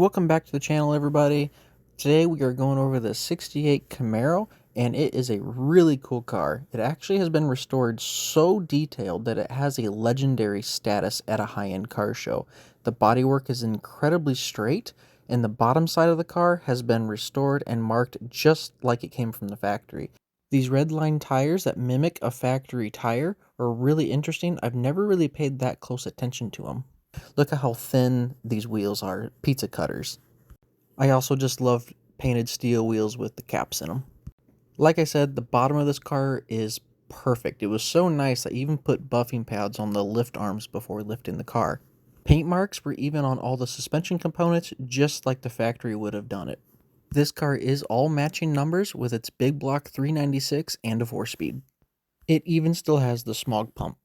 Welcome back to the channel, everybody. Today we are going over the 68 Camaro, and it is a really cool car. It actually has been restored so detailed that it has a legendary status at a high-end car show. The bodywork is incredibly straight, and the bottom side of the car has been restored and marked just like it came from the factory. These red line tires that mimic a factory tire are really interesting. I've never really paid that close attention to them. Look at how thin these wheels are, pizza cutters. I also just love painted steel wheels with the caps in them. Like I said, the bottom of this car is perfect. It was so nice I even put buffing pads on the lift arms before lifting the car. Paint marks were even on all the suspension components, just like the factory would have done it. This car is all matching numbers with its big block 396 and a 4-speed. It even still has the smog pump.